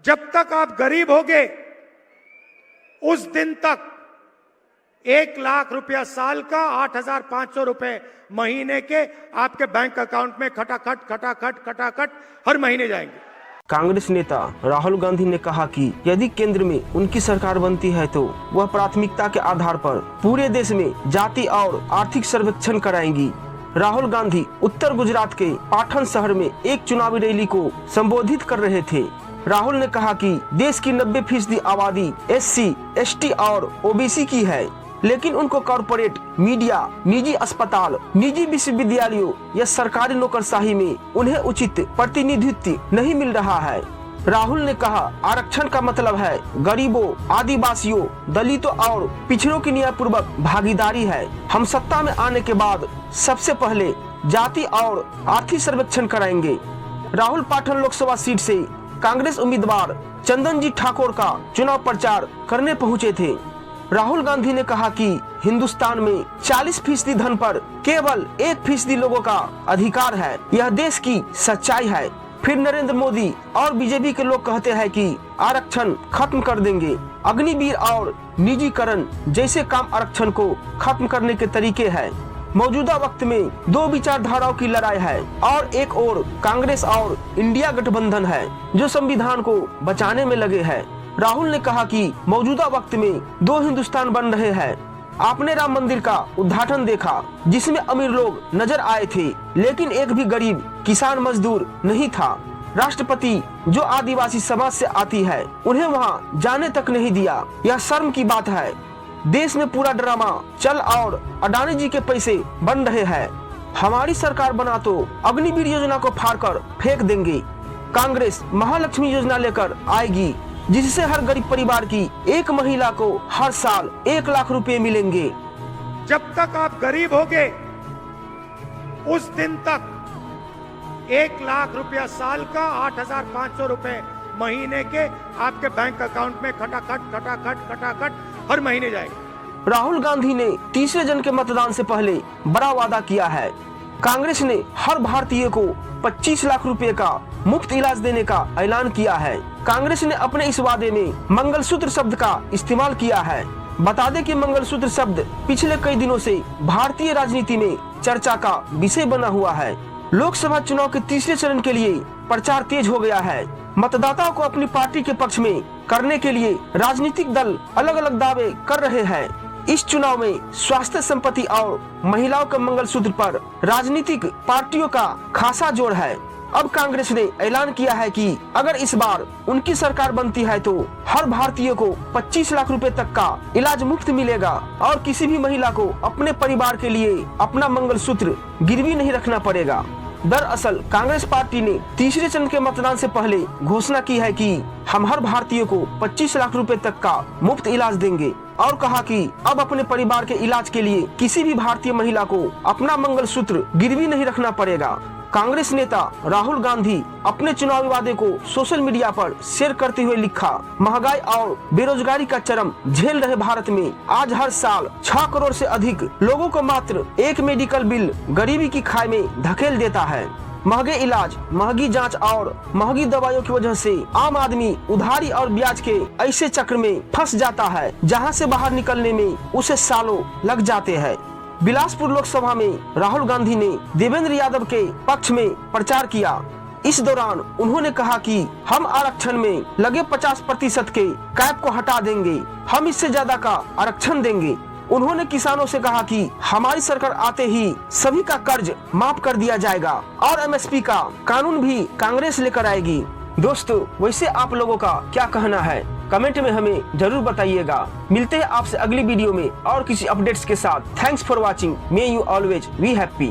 जब तक आप गरीब होगे उस दिन तक 1,00,000 रुपया साल का 8,500 रुपए महीने के आपके बैंक अकाउंट में खटाखट खटाखट खटाखट हर महीने जाएंगे। कांग्रेस नेता राहुल गांधी ने कहा कि यदि केंद्र में उनकी सरकार बनती है तो वह प्राथमिकता के आधार पर पूरे देश में जाति और आर्थिक सर्वेक्षण कराएंगी। राहुल गांधी उत्तर गुजरात के पाटन शहर में एक चुनावी रैली को संबोधित कर रहे थे। राहुल ने कहा कि देश की 90% आबादी SC, ST और OBC की है, लेकिन उनको कॉरपोरेट, मीडिया, निजी अस्पताल, निजी विश्वविद्यालयों या सरकारी नौकरशाही में उन्हें उचित प्रतिनिधित्व नहीं मिल रहा है। राहुल ने कहा, आरक्षण का मतलब है गरीबों, आदिवासियों, दलितों और पिछड़ों की न्यायपूर्वक भागीदारी है। हम सत्ता में आने के बाद सबसे पहले जाति और आर्थिक सर्वेक्षण कराएंगे। राहुल पाटन लोकसभा सीट से कांग्रेस उम्मीदवार चंदन जी ठाकुर का चुनाव प्रचार करने पहुंचे थे। राहुल गांधी ने कहा कि हिंदुस्तान में 40% धन पर केवल 1% लोगों का अधिकार है, यह देश की सच्चाई है। फिर नरेंद्र मोदी और बीजेपी के लोग कहते हैं कि आरक्षण खत्म कर देंगे। अग्निवीर और निजीकरण जैसे काम आरक्षण को खत्म करने के तरीके हैं। मौजूदा वक्त में दो विचारधाराओं की लड़ाई है और एक और कांग्रेस और इंडिया गठबंधन है जो संविधान को बचाने में लगे हैं। राहुल ने कहा कि मौजूदा वक्त में दो हिंदुस्तान बन रहे हैं। आपने राम मंदिर का उद्घाटन देखा जिसमें अमीर लोग नजर आए थे, लेकिन एक भी गरीब किसान मजदूर नहीं था। राष्ट्रपति जो आदिवासी समाज से आती है उन्हें वहां जाने तक नहीं दिया। यह शर्म की बात है। देश में पूरा ड्रामा चल और अडानी जी के पैसे बन रहे हैं। हमारी सरकार बना तो अग्निवीर योजना को फाड़कर फेंक देंगे। कांग्रेस महालक्ष्मी योजना लेकर आएगी जिससे हर गरीब परिवार की एक महिला को हर साल 1,00,000 रुपए मिलेंगे। जब तक आप गरीब होगे उस दिन तक 1,00,000 रुपया साल का 8,500 रुपए महीने के आपके बैंक अकाउंट में खटाखट खटाखट खटाखट हर महीने जाएंगे। राहुल गांधी ने तीसरे जन के मतदान से पहले बड़ा वादा किया है। कांग्रेस ने हर भारतीय को 25 लाख रुपए का मुफ्त इलाज देने का ऐलान किया है। कांग्रेस ने अपने इस वादे में मंगलसूत्र शब्द का इस्तेमाल किया है। बता दें कि मंगलसूत्र शब्द पिछले कई दिनों से भारतीय राजनीति में चर्चा का विषय बना हुआ है। लोकसभा चुनाव के तीसरे चरण के लिए प्रचार तेज हो गया है। मतदाताओं को अपनी पार्टी के पक्ष में करने के लिए राजनीतिक दल अलग अलग दावे कर रहे हैं। इस चुनाव में स्वास्थ्य, संपत्ति और महिलाओं के मंगलसूत्र पर राजनीतिक पार्टियों का खासा जोर है। अब कांग्रेस ने ऐलान किया है कि अगर इस बार उनकी सरकार बनती है तो हर भारतीय को 25 लाख रुपए तक का इलाज मुफ्त मिलेगा और किसी भी महिला को अपने परिवार के लिए अपना मंगलसूत्र गिरवी नहीं रखना पड़ेगा। दरअसल कांग्रेस पार्टी ने तीसरे चरण के मतदान से पहले घोषणा की है कि हम हर भारतीय को 25 लाख रुपए तक का मुफ्त इलाज देंगे और कहा कि अब अपने परिवार के इलाज के लिए किसी भी भारतीय महिला को अपना मंगलसूत्र गिरवी नहीं रखना पड़ेगा। कांग्रेस नेता राहुल गांधी अपने चुनावी वादे को सोशल मीडिया पर शेयर करते हुए लिखा, महंगाई और बेरोजगारी का चरम झेल रहे भारत में आज हर साल 6 करोड़ से अधिक लोगों को मात्र एक मेडिकल बिल गरीबी की खाई में धकेल देता है। महंगे इलाज, महंगी जांच और महंगी दवाइयों की वजह से आम आदमी उधारी और ब्याज के ऐसे चक्र में फंस जाता है जहां से बाहर निकलने में उसे सालों लग जाते हैं। बिलासपुर लोकसभा में राहुल गांधी ने देवेंद्र यादव के पक्ष में प्रचार किया। इस दौरान उन्होंने कहा कि हम आरक्षण में लगे 50% के कैप को हटा देंगे, हम इससे ज्यादा का आरक्षण देंगे। उन्होंने किसानों से कहा कि हमारी सरकार आते ही सभी का कर्ज माफ कर दिया जाएगा और MSP का कानून भी कांग्रेस लेकर आएगी। दोस्तों, वैसे आप लोगों का क्या कहना है? कमेंट में हमें जरूर बताइएगा। मिलते हैं आपसे अगली वीडियो में और किसी अपडेट्स के साथ। Thanks for watching. May you always be happy.